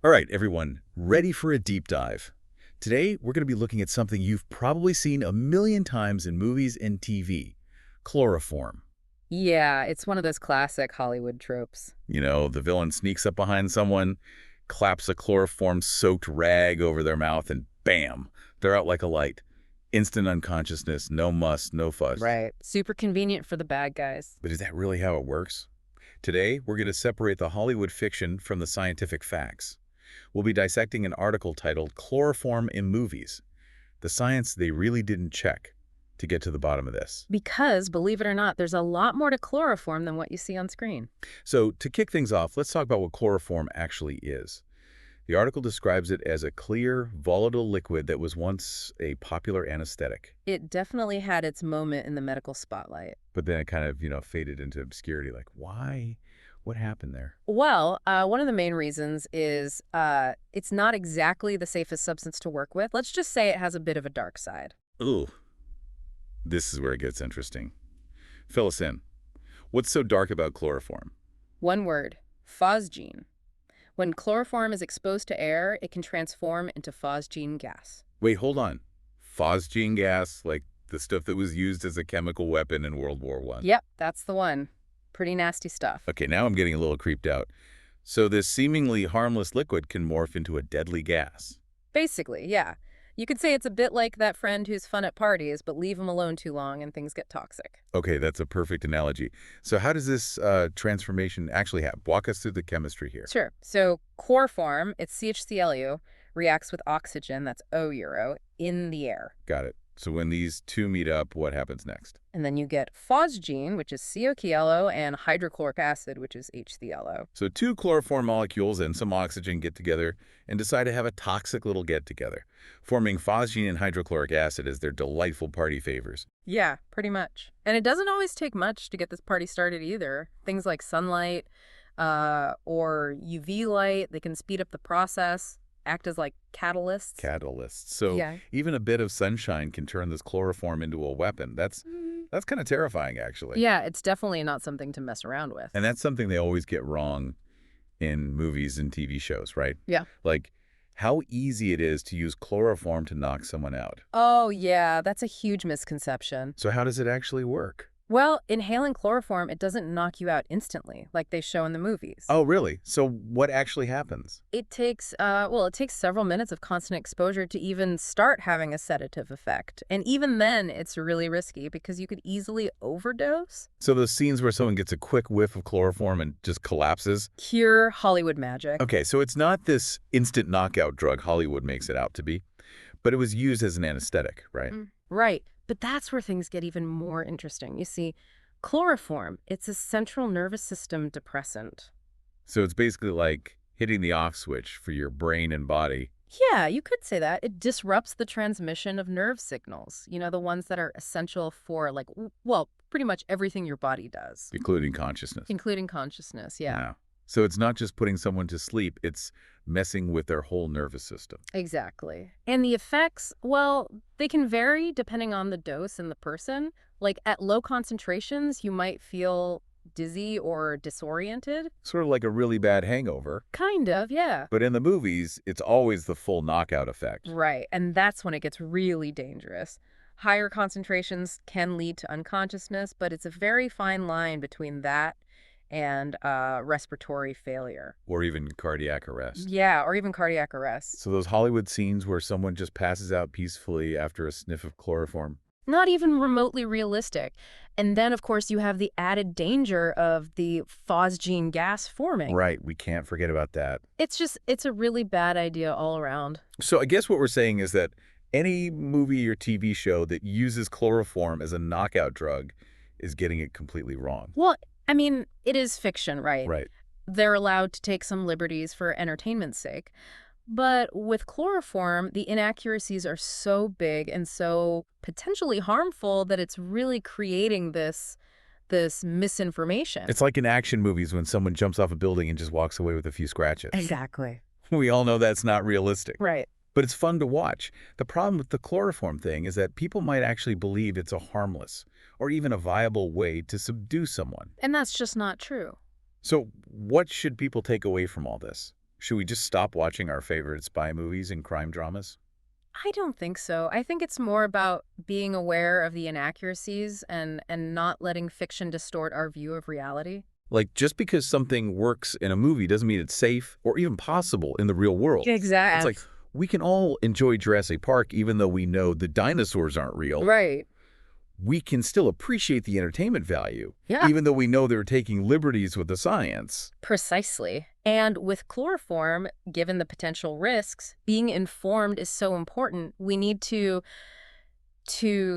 All right, everyone, ready for a deep dive. Today, we're going to be looking at something you've probably seen a million times in movies and TV, chloroform. Yeah, it's one of those classic Hollywood tropes. You know, the villain sneaks up behind someone, claps a chloroform-soaked rag over their mouth, and bam, they're out like a light. Instant unconsciousness, no muss, no fuss. Right. Super convenient for the bad guys. But is that really how it works? Today, we're going to separate the Hollywood fiction from the scientific facts. We'll be dissecting an article titled Chloroform in Movies, the science they really didn't check, to get to the bottom of this. Because, believe it or not, there's a lot more to chloroform than what you see on screen. So to kick things off, let's talk about what chloroform actually is. The article describes it as a clear, volatile liquid that was once a popular anesthetic. It definitely had its moment in the medical spotlight. But then it kind of, faded into obscurity. Like, why? What happened there? Well, one of the main reasons is it's not exactly the safest substance to work with. Let's just say it has a bit of a dark side. Ooh, this is where it gets interesting. Fill us in. What's so dark about chloroform? One word, phosgene. When chloroform is exposed to air, it can transform into phosgene gas. Wait, hold on. Phosgene gas, like the stuff that was used as a chemical weapon in World War I. Yep, that's the one. Pretty nasty stuff. Okay, now I'm getting a little creeped out. So this seemingly harmless liquid can morph into a deadly gas. Basically, yeah. You could say it's a bit like that friend who's fun at parties, but leave him alone too long and things get toxic. Okay, that's a perfect analogy. So how does this transformation actually happen? Walk us through the chemistry here. Sure. So chloroform, it's CHClU, reacts with oxygen, that's O euro, in the air. Got it. So when these two meet up, what happens next? And then you get phosgene, which is COClO, and hydrochloric acid, which is HClO. So two chloroform molecules and some oxygen get together and decide to have a toxic little get-together, forming phosgene and hydrochloric acid as their delightful party favors. Yeah, pretty much. And it doesn't always take much to get this party started either. Things like sunlight or UV light, they can speed up the process, act as like catalysts. Catalysts. So Yeah. even a bit of sunshine can turn this chloroform into a weapon. That's kind of terrifying, actually. Yeah, it's definitely not something to mess around with. And that's something they always get wrong in movies and TV shows, right? Yeah. Like how easy it is to use chloroform to knock someone out. Oh, yeah, that's a huge misconception. So how does it actually work? Well, inhaling chloroform, it doesn't knock you out instantly, like they show in the movies. Oh, really? So what actually happens? It takes, it takes several minutes of constant exposure to even start having a sedative effect. And even then, it's really risky because you could easily overdose. So those scenes where someone gets a quick whiff of chloroform and just collapses? Pure Hollywood magic. Okay, so it's not this instant knockout drug Hollywood makes it out to be, but it was used as an anesthetic, right? Right. But that's where things get even more interesting. You see, chloroform, it's a central nervous system depressant. So it's basically like hitting the off switch for your brain and body. Yeah, you could say that. It disrupts the transmission of nerve signals, the ones that are essential for, like, well, pretty much everything your body does. Including consciousness. Including consciousness, yeah. Wow. So it's not just putting someone to sleep, it's messing with their whole nervous system. Exactly. And the effects, well, they can vary depending on the dose and the person. Like at low concentrations, you might feel dizzy or disoriented. Sort of like a really bad hangover. Kind of, yeah. But in the movies, it's always the full knockout effect. Right, and that's when it gets really dangerous. Higher concentrations can lead to unconsciousness, but it's a very fine line between that and respiratory failure. Or even cardiac arrest. Yeah, or even cardiac arrest. So those Hollywood scenes where someone just passes out peacefully after a sniff of chloroform. Not even remotely realistic. And then, of course, you have the added danger of the phosgene gas forming. Right, we can't forget about that. It's a really bad idea all around. So I guess what we're saying is that any movie or TV show that uses chloroform as a knockout drug is getting it completely wrong. Well, I mean, it is fiction, right? Right. They're allowed to take some liberties for entertainment's sake. But with chloroform, the inaccuracies are so big and so potentially harmful that it's really creating this misinformation. It's like in action movies when someone jumps off a building and just walks away with a few scratches. Exactly. We all know that's not realistic. Right. But it's fun to watch. The problem with the chloroform thing is that people might actually believe it's a harmless or even a viable way to subdue someone. And that's just not true. So what should people take away from all this? Should we just stop watching our favorite spy movies and crime dramas? I don't think so. I think it's more about being aware of the inaccuracies and not letting fiction distort our view of reality. Like, just because something works in a movie doesn't mean it's safe or even possible in the real world. It's like, Exactly. we can all enjoy Jurassic Park even though we know the dinosaurs aren't real. Right. We can still appreciate the entertainment value, Yeah. even though we know they're taking liberties with the science. Precisely. And with chloroform, given the potential risks, being informed is so important. We need to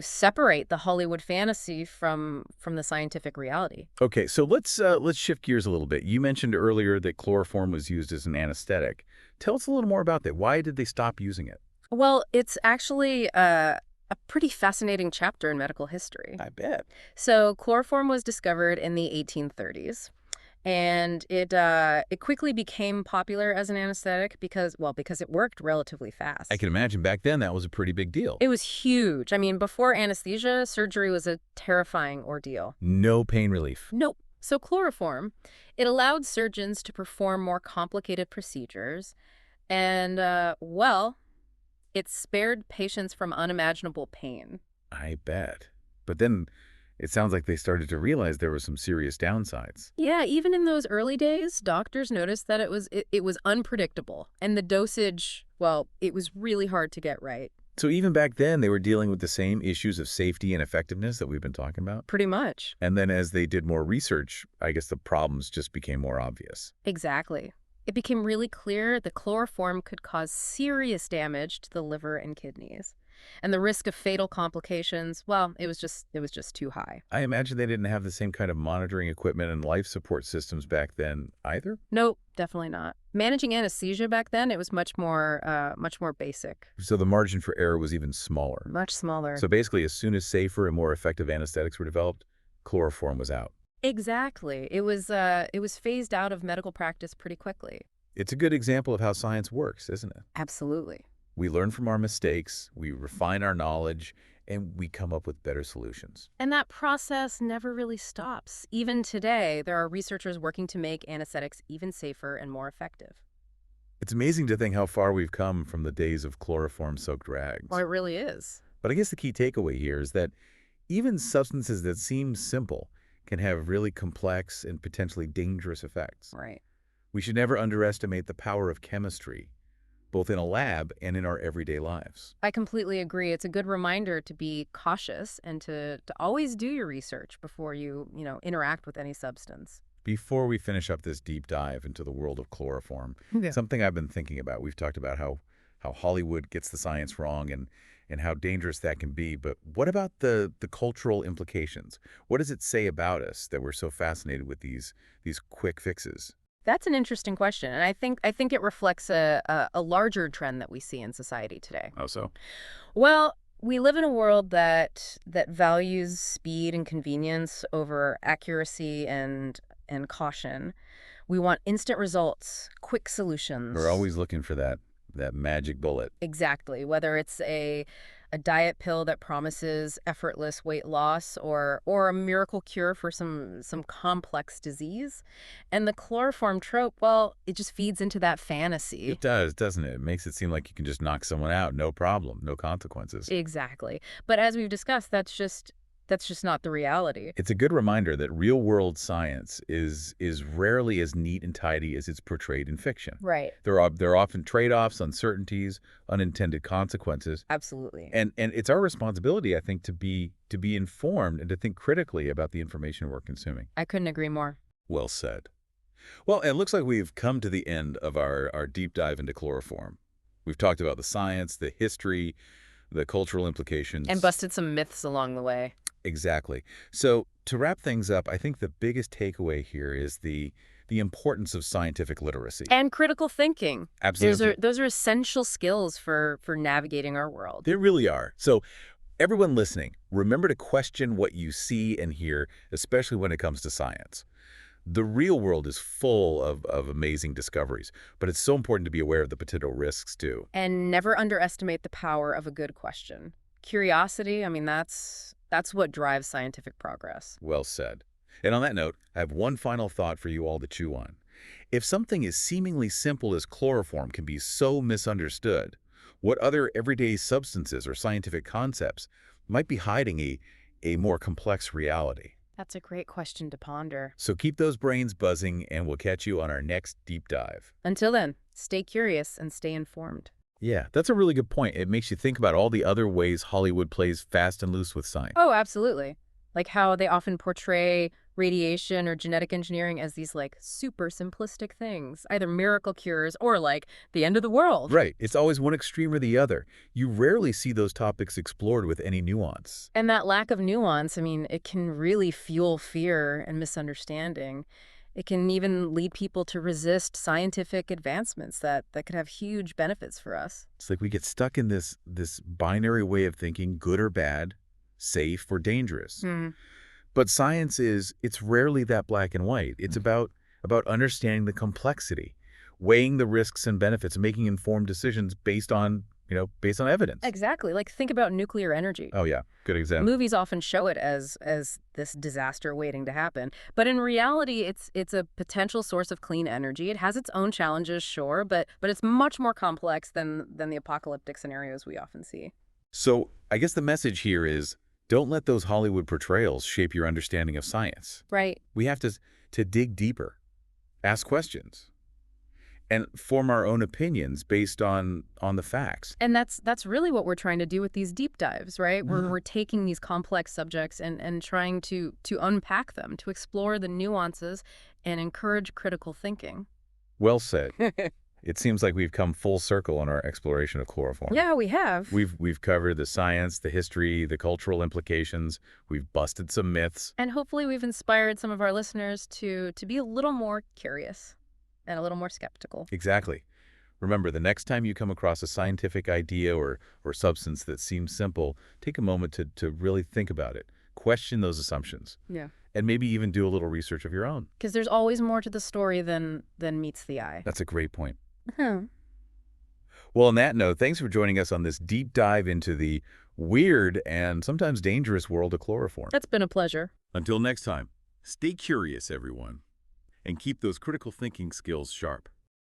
separate the Hollywood fantasy from the scientific reality. Okay, so let's shift gears a little bit. You mentioned earlier that chloroform was used as an anesthetic. Tell us a little more about that. Why did they stop using it? Well, it's actually a pretty fascinating chapter in medical history. I bet. So chloroform was discovered in the 1830s. And it quickly became popular as an anesthetic because it worked relatively I fast. can imagine back then that was a pretty big deal. It was huge. I mean, before anesthesia, surgery was a terrifying ordeal. No pain relief. Nope. So chloroform, it allowed surgeons to perform more complicated procedures, and it spared patients from unimaginable pain. I bet. But then it sounds like they started to realize there were some serious downsides. Yeah, even in those early days, doctors noticed that it was unpredictable, and the dosage, well, it was really hard to get right. So even back then, they were dealing with the same issues of safety and effectiveness that we've been talking about. Pretty much. And then as they did more research, I guess the problems just became more obvious. Exactly. It became really clear the chloroform could cause serious damage to the liver and kidneys. And the risk of fatal complications, well, it was just too high. I imagine they didn't have the same kind of monitoring equipment and life support systems back then either. Nope, definitely not. Managing anesthesia back then, it was much more basic. So the margin for error was even smaller. Much smaller. So basically, as soon as safer and more effective anesthetics were developed, chloroform was out. Exactly. It was phased out of medical practice pretty quickly. It's a good example of how science works, isn't it? Absolutely. We learn from our mistakes, we refine our knowledge, and we come up with better solutions. And that process never really stops. Even today, there are researchers working to make anesthetics even safer and more effective. It's amazing to think how far we've come from the days of chloroform-soaked rags. Well, it really is. But I guess the key takeaway here is that even substances that seem simple can have really complex and potentially dangerous effects. Right. We should never underestimate the power of chemistry, both in a lab and in our everyday lives. I completely agree. It's a good reminder to be cautious and to always do your research before you interact with any substance. Before we finish up this deep dive into the world of chloroform, Yeah. something I've been thinking about, we've talked about how Hollywood gets the science wrong and how dangerous that can be, but what about the cultural implications? What does it say about us that we're so fascinated with these quick fixes? That's an interesting question, and I think it reflects a larger trend that we see in society today. Oh, so? Well, we live in a world that values speed and convenience over accuracy and caution. We want instant results, quick solutions. We're always looking for that magic bullet. Exactly. Whether it's a diet pill that promises effortless weight loss or a miracle cure for some complex disease. And the chloroform trope, well, it just feeds into that fantasy. It does, doesn't it? It makes it seem like you can just knock someone out, no problem, no consequences. Exactly. But as we've discussed, that's just not the reality. It's a good reminder that real-world science is rarely as neat and tidy as it's portrayed in fiction. Right. There are often trade-offs, uncertainties, unintended consequences, Absolutely. and it's our responsibility, I think, to be informed and to think critically about the information we're consuming. I couldn't agree more. Well said. Well, it looks like we've come to the end of our deep dive into chloroform. We've talked about the science, the history, the cultural implications. And busted some myths along the way. Exactly. So to wrap things up, I think the biggest takeaway here is the importance of scientific literacy. And critical thinking. Absolutely. Those are essential skills for navigating our world. They really are. So everyone listening, remember to question what you see and hear, especially when it comes to science. The real world is full of amazing discoveries, but it's so important to be aware of the potential risks too. And never underestimate the power of a good question. Curiosity, I mean, that's what drives scientific progress. Well said. And on that note, I have one final thought for you all to chew on. If something as seemingly simple as chloroform can be so misunderstood, what other everyday substances or scientific concepts might be hiding a more complex reality? That's a great question to ponder. So keep those brains buzzing, and we'll catch you on our next deep dive. Until then, stay curious and stay informed. Yeah, that's a really good point. It makes you think about all the other ways Hollywood plays fast and loose with science. Oh, absolutely. Like how they often portray radiation or genetic engineering as these like super simplistic things, either miracle cures or like the end of the world. Right. It's always one extreme or the other. You rarely see those topics explored with any nuance. And that lack of nuance, I mean, it can really fuel fear and misunderstanding. It can even lead people to resist scientific advancements that could have huge benefits for us. It's like we get stuck in this binary way of thinking, good or bad, safe or dangerous. Hmm. But science it's rarely that black and white. It's about understanding the complexity, weighing the risks and benefits, and making informed decisions based on evidence. Exactly. Like think about nuclear energy. Oh yeah, good example. Movies often show it as this disaster waiting to happen, but in reality, it's a potential source of clean energy. It has its own challenges, sure, but it's much more complex than the apocalyptic scenarios we often see. So I guess the message here is don't let those Hollywood portrayals shape your understanding of science. Right. We have to dig deeper, ask questions, and form our own opinions based on the facts. And that's really what we're trying to do with these deep dives, right? Mhm. We're taking these complex subjects and trying to unpack them, to explore the nuances and encourage critical thinking. Well said. It seems like we've come full circle on our exploration of chloroform. Yeah, we have. We've covered the science, the history, the cultural implications. We've busted some myths. And hopefully we've inspired some of our listeners to be a little more curious and a little more skeptical. Exactly. Remember, the next time you come across a scientific idea or substance that seems simple, take a moment to really think about it. Question those assumptions. Yeah. And maybe even do a little research of your own. Because there's always more to the story than meets the eye. That's a great point. Huh. Well, on that note, thanks for joining us on this deep dive into the weird and sometimes dangerous world of chloroform. That's been a pleasure. Until next time, stay curious, everyone, and keep those critical thinking skills sharp.